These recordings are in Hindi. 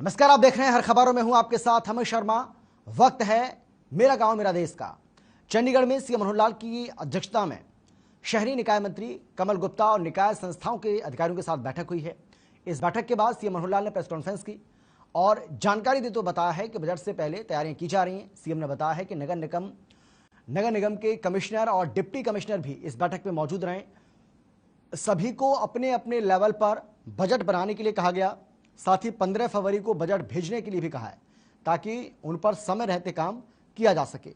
नमस्कार, आप देख रहे हैं हर खबरों में हूं आपके साथ अमित शर्मा। वक्त है मेरा गांव मेरा देश का। चंडीगढ़ में सीएम मनोहर लाल की अध्यक्षता में शहरी निकाय मंत्री कमल गुप्ता और निकाय संस्थाओं के अधिकारियों के साथ बैठक हुई है। इस बैठक के बाद सीएम मनोहर लाल ने प्रेस कॉन्फ्रेंस की और जानकारी देते हुए बताया है कि बजट से पहले तैयारियां की जा रही हैं। सीएम ने बताया है कि नगर निगम के कमिश्नर और डिप्टी कमिश्नर भी इस बैठक में मौजूद रहे। सभी को अपने अपने लेवल पर बजट बनाने के लिए कहा गया। साथ ही 15 फरवरी को बजट भेजने के लिए भी कहा है ताकि उन पर समय रहते काम किया जा सके।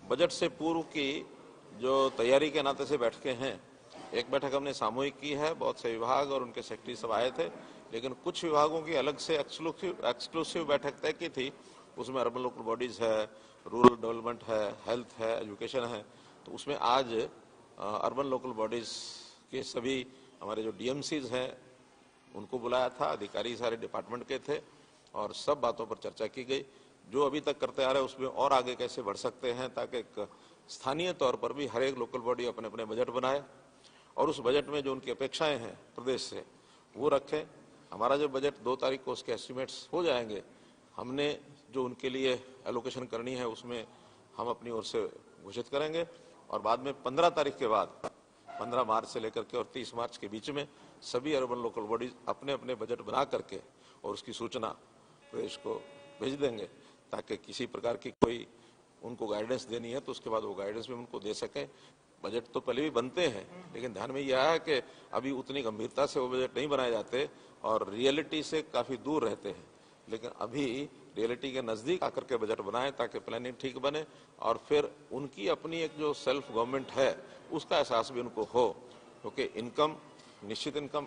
बजट से पूर्व की जो तैयारी के नाते से बैठकें हैं, एक बैठक हमने सामूहिक की है, बहुत से विभाग और उनके सेक्रेटरी सब आए थे, लेकिन कुछ विभागों की अलग से एक्सक्लूसिव बैठक तय की थी। उसमें अर्बन लोकल बॉडीज है, रूरल डेवलपमेंट है, हेल्थ है, एजुकेशन है। तो उसमें आज अर्बन लोकल बॉडीज के सभी हमारे जो डीएमसीज हैं उनको बुलाया था, अधिकारी सारे डिपार्टमेंट के थे और सब बातों पर चर्चा की गई। जो अभी तक करते आ रहे हैं उसमें और आगे कैसे बढ़ सकते हैं ताकि एक स्थानीय तौर पर भी हर एक लोकल बॉडी अपने अपने बजट बनाए और उस बजट में जो उनकी अपेक्षाएं हैं प्रदेश से वो रखें। हमारा जब बजट 2 तारीख को उसके एस्टिमेट्स हो जाएंगे, हमने जो उनके लिए एलोकेशन करनी है उसमें हम अपनी ओर से घोषित करेंगे और बाद में 15 तारीख के बाद 15 मार्च से लेकर के और 30 मार्च के बीच में सभी अर्बन लोकल बॉडीज अपने अपने बजट बना करके और उसकी सूचना प्रदेश को भेज देंगे ताकि किसी प्रकार की कोई उनको गाइडेंस देनी है तो उसके बाद वो गाइडेंस भी उनको दे सकें। बजट तो पहले भी बनते हैं, लेकिन ध्यान में यह है कि अभी उतनी गंभीरता से वो बजट नहीं बनाए जाते और रियलिटी से काफ़ी दूर रहते हैं। लेकिन अभी रियलिटी के नज़दीक आकर के बजट बनाएं ताकि प्लानिंग ठीक बने और फिर उनकी अपनी एक जो सेल्फ गवर्नमेंट है उसका एहसास भी उनको हो, क्योंकि इनकम, निश्चित इनकम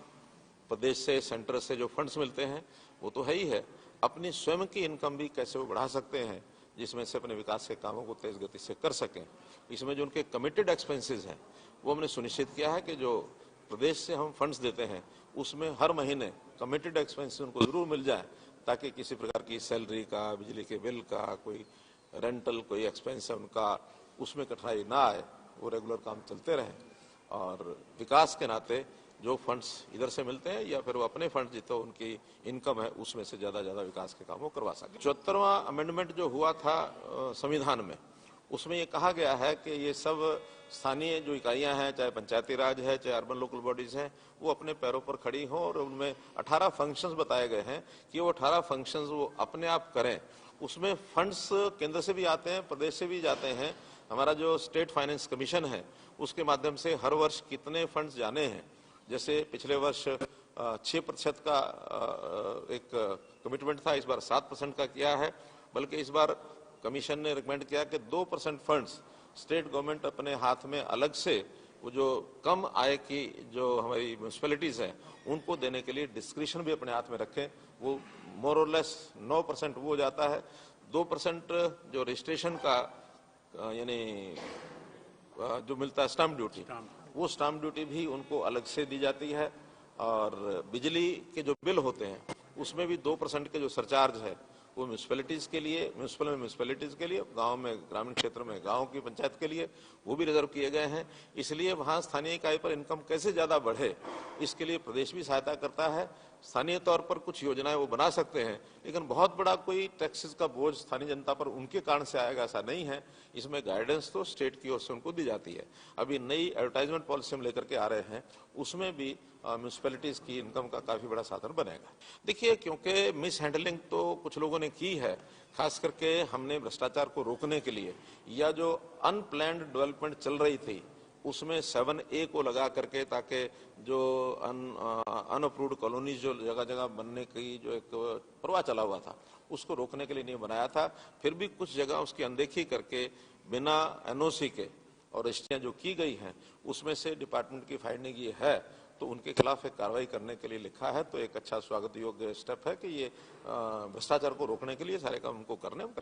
प्रदेश से, सेंटर से जो फंड्स मिलते हैं वो तो है ही है, अपनी स्वयं की इनकम भी कैसे वो बढ़ा सकते हैं जिसमें से अपने विकास के कामों को तेज गति से कर सकें। इसमें जो उनके कमिटेड एक्सपेंसेस हैं वो हमने सुनिश्चित किया है कि जो प्रदेश से हम फंड्स देते हैं उसमें हर महीने कमिटेड एक्सपेंसेस उनको जरूर मिल जाए ताकि किसी प्रकार की सैलरी का, बिजली के बिल का, कोई रेंटल कोई एक्सपेंस है उनका, उसमें कठिनाई ना आए, वो रेगुलर काम चलते रहें और विकास के नाते जो फंड्स इधर से मिलते हैं या फिर वो अपने फंड्स जितना उनकी इनकम है उसमें से ज्यादा विकास के काम वो करवा सके। 74वां अमेंडमेंट जो हुआ था संविधान में, उसमें ये कहा गया है कि ये सब स्थानीय जो इकाइयां हैं, चाहे पंचायती राज है, चाहे अर्बन लोकल बॉडीज हैं, वो अपने पैरों पर खड़ी हों और उनमें 18 फंक्शंस बताए गए हैं कि वो 18 फंक्शंस वो अपने आप करें। उसमें फंड्स केंद्र से भी आते हैं, प्रदेश से भी जाते हैं। हमारा जो स्टेट फाइनेंस कमीशन है उसके माध्यम से हर वर्ष कितने फंड्स जाने हैं, जैसे पिछले वर्ष 6% का एक कमिटमेंट था, इस बार 7% का किया है। बल्कि इस बार कमीशन ने रिकमेंड किया कि 2% फंड्स स्टेट गवर्नमेंट अपने हाथ में अलग से वो जो कम आय की जो हमारी म्यूनसिपैलिटीज हैं उनको देने के लिए डिस्क्रिप्शन भी अपने हाथ में रखें। वो मोर और लेस 9% वो जाता है। 2% जो रजिस्ट्रेशन का यानी जो मिलता है स्टाम्प ड्यूटी, वो स्टाम्प ड्यूटी भी उनको अलग से दी जाती है। और बिजली के जो बिल होते हैं उसमें भी 2% के जो सरचार्ज है वो म्यूनसिपैलिटीज के लिए, म्यूनसिपैलिटीज के लिए, गांव में, ग्रामीण क्षेत्र में गांव की पंचायत के लिए वो भी रिजर्व किए गए हैं। इसलिए वहां स्थानीय इकाई पर इनकम कैसे ज्यादा बढ़े इसके लिए प्रदेश भी सहायता करता है। स्थानीय तौर पर कुछ योजनाएं वो बना सकते हैं, लेकिन बहुत बड़ा कोई टैक्सेस का बोझ स्थानीय जनता पर उनके कारण से आएगा ऐसा नहीं है। इसमें गाइडेंस तो स्टेट की ओर से उनको दी जाती है। अभी नई एडवर्टाइजमेंट पॉलिसी हम लेकर के आ रहे हैं, उसमें भी म्यूनसिपैलिटीज की इनकम का काफी बड़ा साधन बनेगा। देखिए, क्योंकि मिस हैंडलिंग तो कुछ लोगों ने की है, खास करके हमने भ्रष्टाचार को रोकने के लिए या जो अनप्लैन्ड डेवलपमेंट चल रही थी उसमें 7A को लगा करके, ताकि जो अनअप्रूव्ड कॉलोनीज जो जगह जगह बनने की जो एक प्रवाह चला हुआ था उसको रोकने के लिए नहीं बनाया था। फिर भी कुछ जगह उसकी अनदेखी करके बिना एनओसी के और रजिस्ट्रियां जो की गई हैं उसमें से डिपार्टमेंट की फाइंडिंग ये है तो उनके खिलाफ एक कार्रवाई करने के लिए लिखा है। तो एक अच्छा स्वागत योग्य स्टेप है कि ये भ्रष्टाचार को रोकने के लिए सारे काम उनको करने हैं।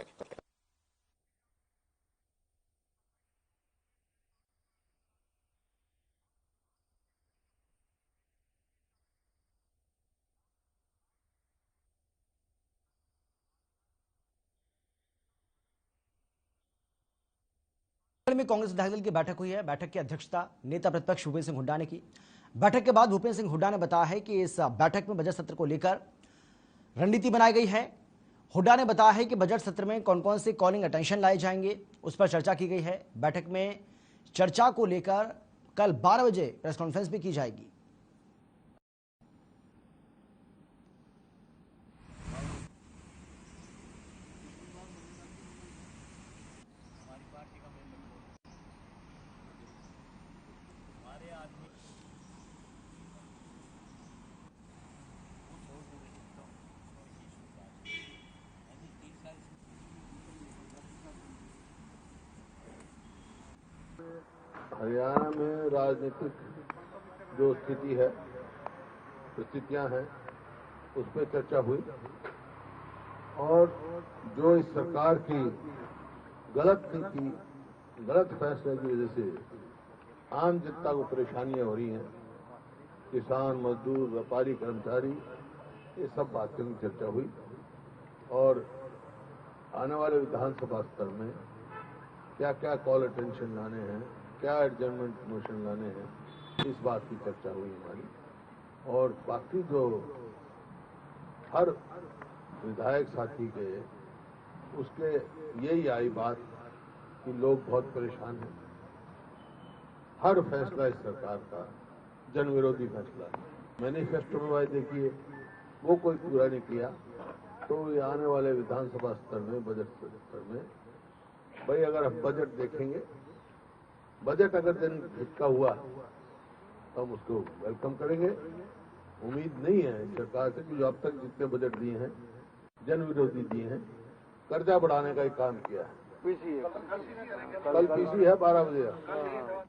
में कांग्रेस विधायक दल की बैठक हुई है। बैठक की अध्यक्षता नेता प्रतिपक्ष भूपेंद्र सिंह हुड्डा ने की। बैठक के बाद भूपेंद्र सिंह हुड्डा ने बताया है कि इस बैठक में बजट सत्र को लेकर रणनीति बनाई गई है। हुड्डा ने बताया है कि बजट सत्र में कौन कौन से कॉलिंग अटेंशन लाए जाएंगे, उस पर चर्चा की गई है। बैठक में चर्चा को लेकर कल 12 बजे प्रेस कॉन्फ्रेंस भी की जाएगी। हरियाणा में राजनीतिक जो स्थिति है, परिस्थितियां हैं, उस पर चर्चा हुई और जो इस सरकार की गलत नीति, गलत फैसले की वजह से आम जनता को परेशानियां हो रही हैं, किसान, मजदूर, व्यापारी, कर्मचारी, ये सब बातों की चर्चा हुई और आने वाले विधानसभा स्तर में क्या क्या कॉल अटेंशन लाने हैं, क्या एडजर्नमेंट मोशन लाने हैं, इस बात की चर्चा हुई हमारी। और बाकी जो हर विधायक साथी के उसके यही आई बात कि लोग बहुत परेशान हैं। हर फैसला इस सरकार का जन विरोधी फैसला है। मैनिफेस्टो में वायदे किए वो कोई पूरा नहीं किया, तो ये आने वाले विधानसभा स्तर में, बजट स्तर में, भाई अगर हम बजट देखेंगे, बजट अगर दिन झटका हुआ तो हम उसको वेलकम करेंगे। उम्मीद नहीं है सरकार से कि जो अब तक जितने बजट दिए हैं, जन विरोधी दिए हैं, कर्जा बढ़ाने का एक काम किया है। कल पीसी है 12 बजे।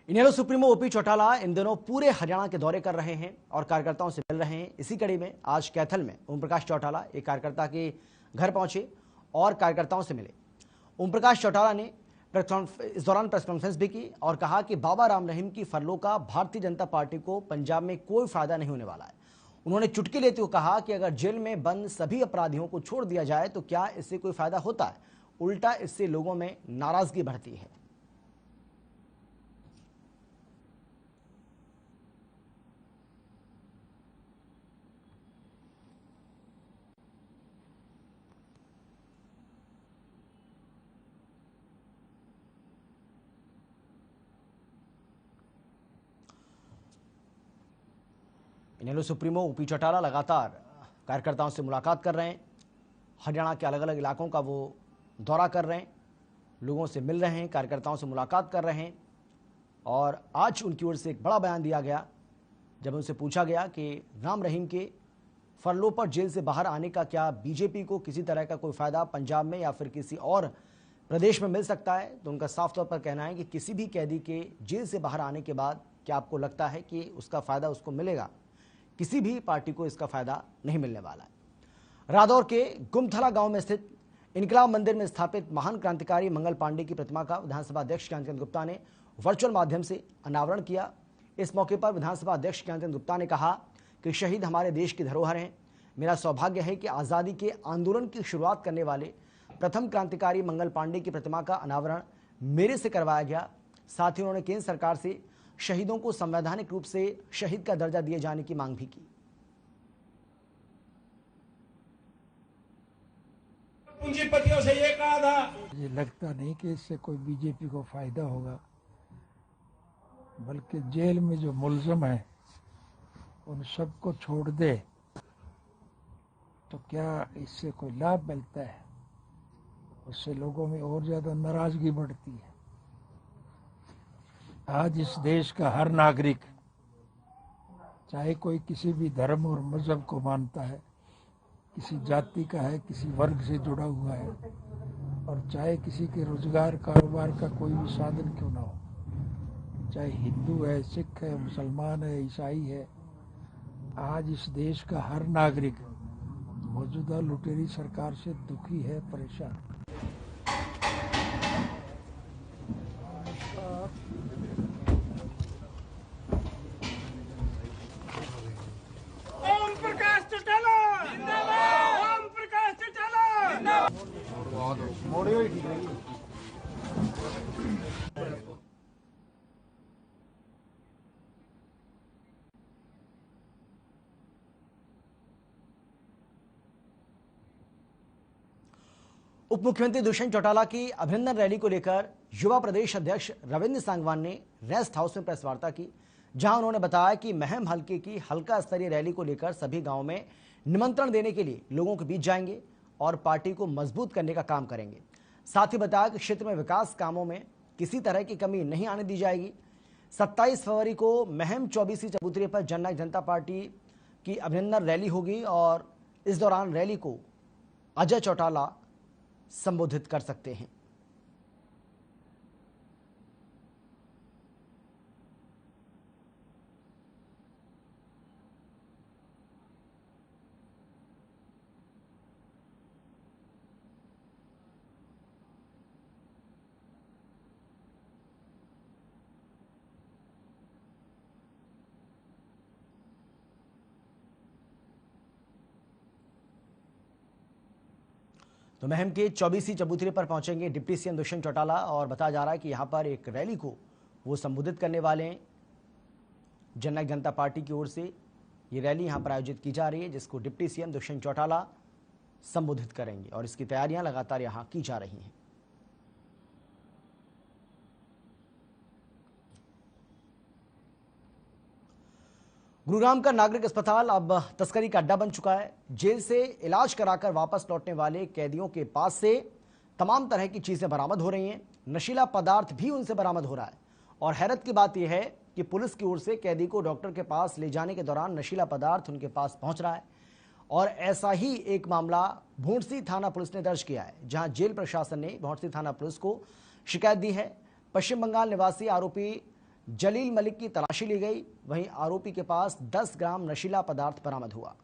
इनेलो सुप्रीमो ओपी चौटाला इन दिनों पूरे हरियाणा के दौरे कर रहे हैं और कार्यकर्ताओं से मिल रहे हैं। इसी कड़ी में आज कैथल में ओम प्रकाश चौटाला एक कार्यकर्ता के घर पहुंचे और कार्यकर्ताओं से मिले। ओम प्रकाश चौटाला ने इस दौरान प्रेस कॉन्फ्रेंस भी की और कहा कि बाबा राम रहीम की फरलो का भारतीय जनता पार्टी को पंजाब में कोई फायदा नहीं होने वाला है। उन्होंने चुटकी लेते हुए कहा कि अगर जेल में बंद सभी अपराधियों को छोड़ दिया जाए तो क्या इससे कोई फायदा होता है, उल्टा इससे लोगों में नाराजगी बढ़ती है। इनेलो सुप्रीमो ओपी चौटाला लगातार कार्यकर्ताओं से मुलाकात कर रहे हैं। हरियाणा के अलग अलग इलाकों का वो दौरा कर रहे हैं, लोगों से मिल रहे हैं, कार्यकर्ताओं से मुलाकात कर रहे हैं। और आज उनकी ओर से एक बड़ा बयान दिया गया जब उनसे पूछा गया कि राम रहीम के फरलो पर जेल से बाहर आने का क्या बीजेपी को किसी तरह का कोई फायदा पंजाब में या फिर किसी और प्रदेश में मिल सकता है। तो उनका साफ तौर पर कहना है कि किसी भी कैदी के जेल से बाहर आने के बाद क्या आपको लगता है कि उसका फायदा उसको मिलेगा? किसी भी पार्टी को इसका फायदा नहीं मिलने वाला है। रादौर के गुमथला गांव में स्थित इनकलाब मंदिर में स्थापित महान क्रांतिकारी मंगल पांडे की प्रतिमा का विधानसभा अध्यक्ष ज्ञानचंद गुप्ता ने वर्चुअल माध्यम से अनावरण किया। इस मौके पर विधानसभा अध्यक्ष ज्ञानचंद गुप्ता ने कहा कि शहीद हमारे देश की धरोहर हैं। मेरा सौभाग्य है कि आज़ादी के आंदोलन की शुरुआत करने वाले प्रथम क्रांतिकारी मंगल पांडे की प्रतिमा का अनावरण मेरे से करवाया गया। साथ ही उन्होंने केंद्र सरकार से शहीदों को संवैधानिक रूप से शहीद का दर्जा दिए जाने की मांग भी की। पूंजीपतियों से ये कहा था, मुझे लगता नहीं कि इससे कोई बीजेपी को फायदा होगा, बल्कि जेल में जो मुलजम है उन सबको छोड़ दे तो क्या इससे कोई लाभ मिलता है? उससे लोगों में और ज्यादा नाराजगी बढ़ती है। आज इस देश का हर नागरिक, चाहे कोई किसी भी धर्म और मजहब को मानता है, किसी जाति का है, किसी वर्ग से जुड़ा हुआ है, और चाहे किसी के रोजगार कारोबार का कोई भी साधन क्यों ना हो, चाहे हिंदू है, सिख है, मुसलमान है, ईसाई है, आज इस देश का हर नागरिक मौजूदा लुटेरी सरकार से दुखी है, परेशान। ओम प्रकाश चौटाला जिंदाबाद, ओम प्रकाश चौटाला जिंदाबाद। उप मुख्यमंत्री दुष्यंत चौटाला की अभिनंदन रैली को लेकर युवा प्रदेश अध्यक्ष रविंद्र सांगवान ने रेस्ट हाउस में प्रेस वार्ता की, जहां उन्होंने बताया कि महम हलके की हल्का स्तरीय रैली को लेकर सभी गांवों में निमंत्रण देने के लिए लोगों के बीच जाएंगे और पार्टी को मजबूत करने का काम करेंगे। साथ ही बताया कि क्षेत्र में विकास कामों में किसी तरह की कमी नहीं आने दी जाएगी। 27 फरवरी को महम 24वीं चबूतरे पर जननायक जनता पार्टी की अभिनंदन रैली होगी और इस दौरान रैली को अजय चौटाला संबोधित कर सकते हैं। तो महम के 24वीं चबूतरे पर पहुंचेंगे डिप्टी सीएम दुष्यंत चौटाला और बताया जा रहा है कि यहां पर एक रैली को वो संबोधित करने वाले हैं। जननायक जनता पार्टी की ओर से ये रैली यहां पर आयोजित की जा रही है, जिसको डिप्टी सीएम दुष्यंत चौटाला संबोधित करेंगे और इसकी तैयारियां लगातार यहां की जा रही हैं। गुरुग्राम का नागरिक अस्पताल अब तस्करी का अड्डा बन चुका है। जेल से इलाज कराकर वापस लौटने वाले कैदियों के पास से तमाम तरह की चीजें बरामद हो रही हैं। नशीला पदार्थ भी उनसे बरामद हो रहा है और हैरत की बात यह है कि पुलिस की ओर से कैदी को डॉक्टर के पास ले जाने के दौरान नशीला पदार्थ उनके पास पहुंच रहा है। और ऐसा ही एक मामला भोंडसी थाना पुलिस ने दर्ज किया है, जहां जेल प्रशासन ने भोंडसी थाना पुलिस को शिकायत दी है। पश्चिम बंगाल निवासी आरोपी जलील मलिक की तलाशी ली गई, वहीं आरोपी के पास 10 ग्राम नशीला पदार्थ बरामद हुआ।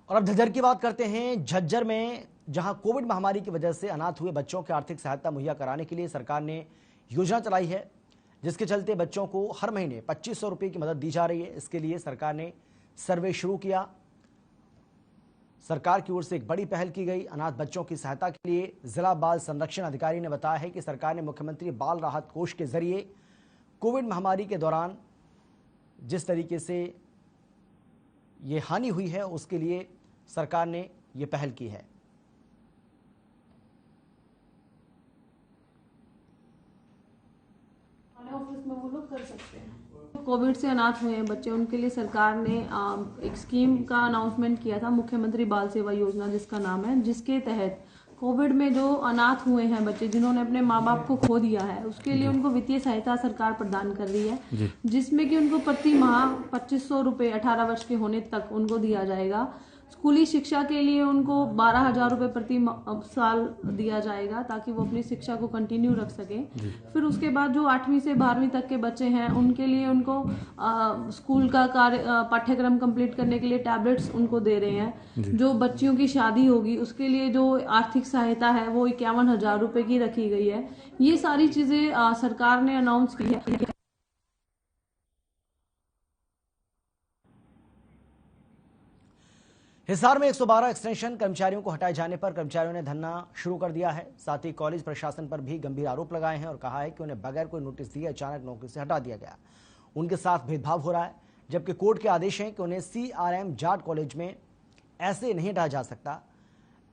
और अब झज्जर की बात करते हैं। झज्जर में जहां कोविड महामारी की वजह से अनाथ हुए बच्चों की आर्थिक सहायता मुहैया कराने के लिए सरकार ने योजना चलाई है, जिसके चलते बच्चों को हर महीने 2500 रुपये की मदद दी जा रही है। इसके लिए सरकार ने सर्वे शुरू किया। सरकार की ओर से एक बड़ी पहल की गई। अनाथ बच्चों की सहायता के लिए जिला बाल संरक्षण अधिकारी ने बताया है कि सरकार ने मुख्यमंत्री बाल राहत कोष के जरिए कोविड महामारी के दौरान जिस तरीके से ये हानि हुई है, उसके लिए सरकार ने ये पहल की है। ऑफिस में वो लोग कर सकते हैं। कोविड से अनाथ हुए हैं बच्चे, उनके लिए सरकार ने एक स्कीम का अनाउंसमेंट किया था, मुख्यमंत्री बाल सेवा योजना जिसका नाम है, जिसके तहत कोविड में जो अनाथ हुए हैं बच्चे, जिन्होंने अपने माँ बाप को खो दिया है, उसके लिए उनको वित्तीय सहायता सरकार प्रदान कर रही है, जिसमें कि उनको प्रति माह 2500 रुपये 18 वर्ष के होने तक उनको दिया जाएगा। स्कूली शिक्षा के लिए उनको 12,000 रुपये प्रति साल दिया जाएगा, ताकि वो अपनी शिक्षा को कंटिन्यू रख सकें। फिर उसके बाद जो 8वीं से 12वीं तक के बच्चे हैं, उनके लिए उनको स्कूल का पाठ्यक्रम कंप्लीट करने के लिए टैबलेट्स उनको दे रहे हैं। जो बच्चियों की शादी होगी उसके लिए जो आर्थिक सहायता है वो 51,000 रुपये की रखी गई है। ये सारी चीजें सरकार ने अनाउंस की है। हिसार में 112 एक्सटेंशन कर्मचारियों को हटाए जाने पर कर्मचारियों ने धरना शुरू कर दिया है। साथ ही कॉलेज प्रशासन पर भी गंभीर आरोप लगाए हैं और कहा है कि उन्हें बगैर कोई नोटिस दिए अचानक नौकरी से हटा दिया गया। उनके साथ भेदभाव हो रहा है, जबकि कोर्ट के आदेश हैं कि उन्हें CRM जाट कॉलेज में ऐसे नहीं हटाया जा सकता।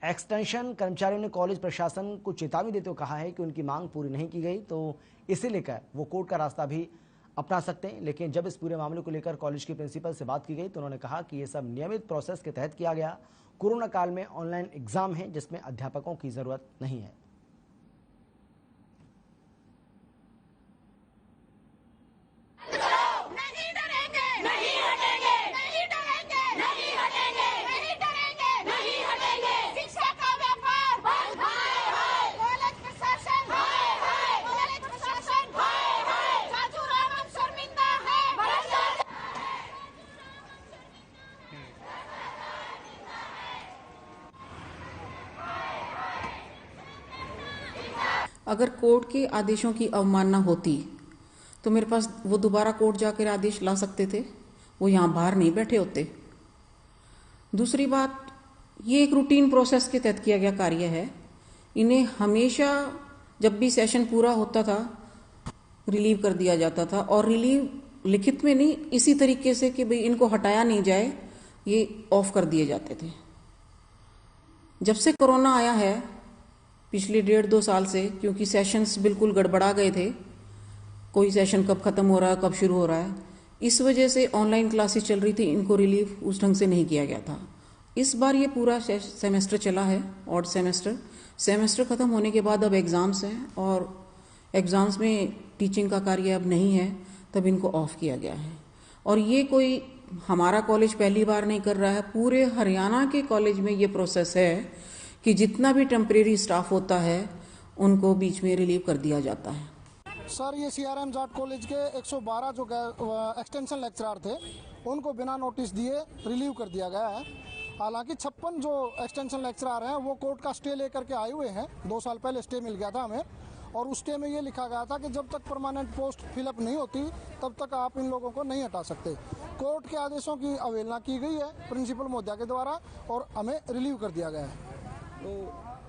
एक्सटेंशन कर्मचारियों ने कॉलेज प्रशासन को चेतावनी देते हुए कहा है कि उनकी मांग पूरी नहीं की गई तो इसे लेकर वो कोर्ट का रास्ता भी अपना सकते हैं। लेकिन जब इस पूरे मामले को लेकर कॉलेज के प्रिंसिपल से बात की गई तो उन्होंने कहा कि ये सब नियमित प्रोसेस के तहत किया गया। कोरोना काल में ऑनलाइन एग्जाम है, जिसमें अध्यापकों की जरूरत नहीं है। नहीं डरेंगे, नहीं हटेंगे, नहीं डरेंगे। अगर कोर्ट के आदेशों की अवमानना होती तो मेरे पास वो दोबारा कोर्ट जाकर आदेश ला सकते थे, वो यहाँ बाहर नहीं बैठे होते। दूसरी बात, ये एक रूटीन प्रोसेस के तहत किया गया कार्य है। इन्हें हमेशा जब भी सेशन पूरा होता था रिलीव कर दिया जाता था, और रिलीव लिखित में नहीं, इसी तरीके से कि भाई इनको हटाया नहीं जाए, ये ऑफ कर दिए जाते थे। जब से कोरोना आया है पिछले 1.5-2 साल से, क्योंकि सेशंस बिल्कुल गड़बड़ा गए थे, कोई सेशन कब खत्म हो रहा है कब शुरू हो रहा है, इस वजह से ऑनलाइन क्लासेस चल रही थी, इनको रिलीव उस ढंग से नहीं किया गया था। इस बार ये पूरा सेमेस्टर चला है, ऑड सेमेस्टर खत्म होने के बाद अब एग्जाम्स हैं, और एग्जाम्स में टीचिंग का कार्य अब नहीं है, तब इनको ऑफ किया गया है। और ये कोई हमारा कॉलेज पहली बार नहीं कर रहा है, पूरे हरियाणा के कॉलेज में ये प्रोसेस है कि जितना भी टेम्परेरी स्टाफ होता है उनको बीच में रिलीव कर दिया जाता है। सर, ये CRM जाट कॉलेज के 112 जो एक्सटेंशन लेक्चरर थे उनको बिना नोटिस दिए रिलीव कर दिया गया है। हालांकि 56 जो एक्सटेंशन लेक्चरर हैं वो कोर्ट का स्टे लेकर के आए हुए हैं। 2 साल पहले स्टे मिल गया था हमें, और उस स्टे में ये लिखा गया था कि जब तक परमानेंट पोस्ट फिलअप नहीं होती तब तक आप इन लोगों को नहीं हटा सकते। कोर्ट के आदेशों की अवहेलना की गई है प्रिंसिपल महोदया के द्वारा, और हमें रिलीव कर दिया गया है। तो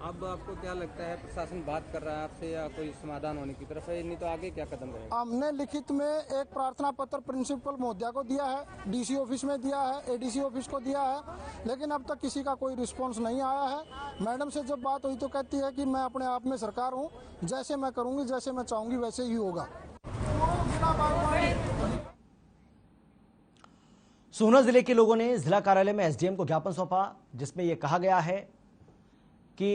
अब आपको क्या लगता है, प्रशासन बात कर रहा है आपसे या कोई समाधान होने की तरफ है, नहीं तो आगे क्या कदम रहेगा? हमने लिखित में एक प्रार्थना पत्र प्रिंसिपल महोदया को दिया है, DC ऑफिस में दिया है, ADC ऑफिस को दिया है, लेकिन अब तक किसी का कोई रिस्पांस नहीं आया है। मैडम से जब बात हुई तो कहती है कि मैं अपने आप में सरकार हूँ, जैसे मैं करूँगी, जैसे मैं चाहूँगी वैसे ही होगा। सोहना जिले के लोगों ने जिला कार्यालय में SDM को ज्ञापन सौंपा, जिसमें यह कहा गया है कि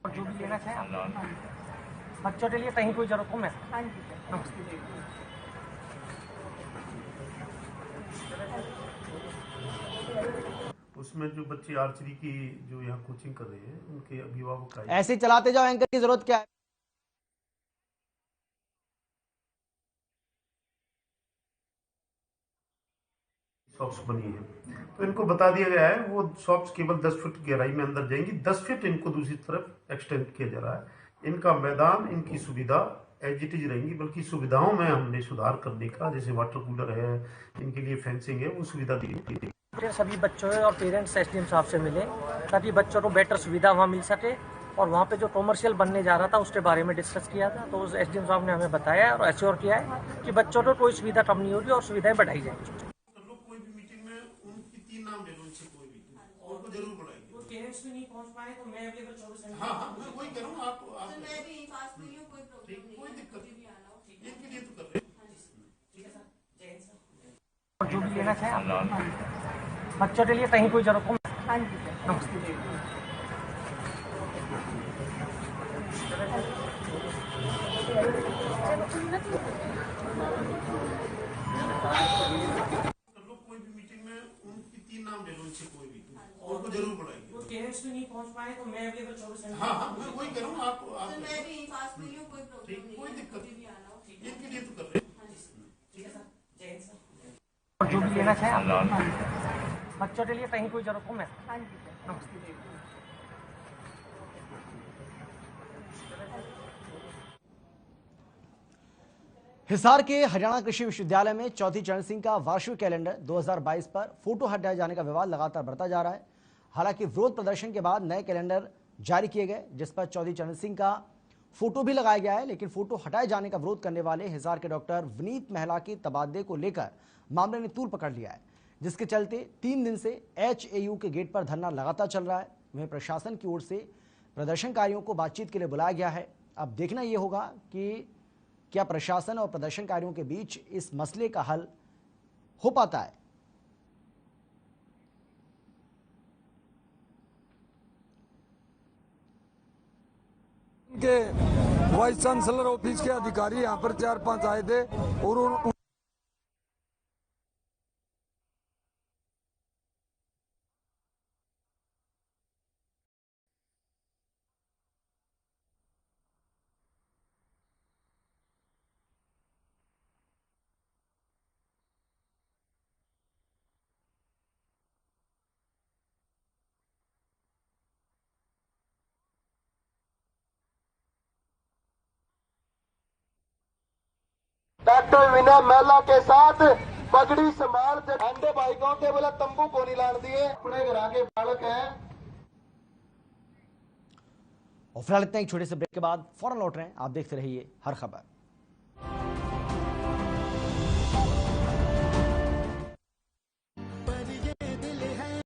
जो भी लेना चाहे बच्चों के लिए कहीं कोई जरूरत हो मैं नमस्ते। उसमें जो बच्चे आर्चरी की जो यहाँ कोचिंग कर रहे हैं उनके अभिभावक आए। ऐसे चलाते जाओ, एंकर की जरूरत क्या है? शॉप्स बनी है तो इनको बता दिया गया है वो शॉप्स केवल 10 फीट गहराई में अंदर जाएंगी, 10 फीट इनको दूसरी तरफ एक्सटेंड किया जा रहा है। इनका मैदान, इनकी सुविधा एज इट इज रहेंगी, बल्कि सुविधाओं में हमने सुधार करने का, जैसे वाटर कूलर है, इनके लिए फेंसिंग है, वो सुविधा दी गई। सभी बच्चों और पेरेंट्स SDM साहब से मिले ताकि बच्चों को बेटर सुविधा वहाँ मिल सके, और वहाँ पे जो कॉमर्शियल बनने जा रहा था उसके बारे में डिस्कस किया था। तो उस SDM साहब ने हमें बताया और एश्योर किया है कि बच्चों को कोई सुविधा कम नहीं होगी और सुविधाएं बढ़ाई जाएंगी। कोई भी मीटिंग में उनकी 3 नाम ले लो, उनसे कोई भी और को जरूर बुलाएंगे। वो पेरेंट्स भी नहीं पहुंच पाए तो मैं अवेलेबल 24 घंटे। हाँ, मैं वही कह रहा हूँ, आप मैं भी पास में हूं, कोई प्रॉब्लम नहीं, कोई दिक्कत नहीं, इनके लिए तो कर रहे हैं। ठीक है सर, जय हिंद सर। और जो भी लेना चाहे बच्चों के लिए कहीं कोई जरूरत हो नमस्ते। कोई भी मीटिंग में उनकी 3 नाम ले लो, उनसे कोई भी और को जरूर बुलाएंगे। वो पेरेंट्स भी नहीं पहुंच पाए तो मैं अवेलेबल 24 घंटे। हाँ, मैं वही कह रहा हूँ, आप मैं भी पास में हूं, कोई प्रॉब्लम नहीं, कोई दिक्कत नहीं, इनके लिए तो कर रहे हैं। ठीक है सर, जय हिंद सर। और जो भी लेना चाहे बच्चों के लिए कहीं कोई जरूरत हो मैं नमस्ते। हिसार के हरियाणा कृषि विश्वविद्यालय में चौथी चरण सिंह का वार्षिक कैलेंडर 2022 पर फोटो हटाए जाने का विवाद लगातार बढ़ता जा रहा है। हालांकि विरोध प्रदर्शन के बाद नए कैलेंडर जारी किए गए, जिस पर चौधरी चरण सिंह का फोटो भी लगाया गया है, लेकिन फोटो हटाए जाने का विरोध करने वाले हिसार के डॉक्टर विनीत महला के तबादले को लेकर मामले ने तूल पकड़ लिया है, जिसके चलते 3 दिन से HAU के गेट पर धरना लगातार चल रहा है। वहीं प्रशासन की ओर से प्रदर्शनकारियों को बातचीत के लिए बुलाया गया है। अब देखना यह होगा कि क्या प्रशासन और प्रदर्शनकारियों के बीच इस मसले का हल हो पाता है। के वाइस चांसलर ऑफिस के अधिकारी यहाँ पर 4-5 आए थे और कलेक्टर विनय महिला के साथ पगड़ी संभाल अंडे बाइकों के बोला तंबू को नहीं लाड़ दिए अपने घर के बालक है। और फिलहाल इतना ही छोटे से ब्रेक के बाद फौरन लौट रहे हैं। आप देखते रहिए हर खबर।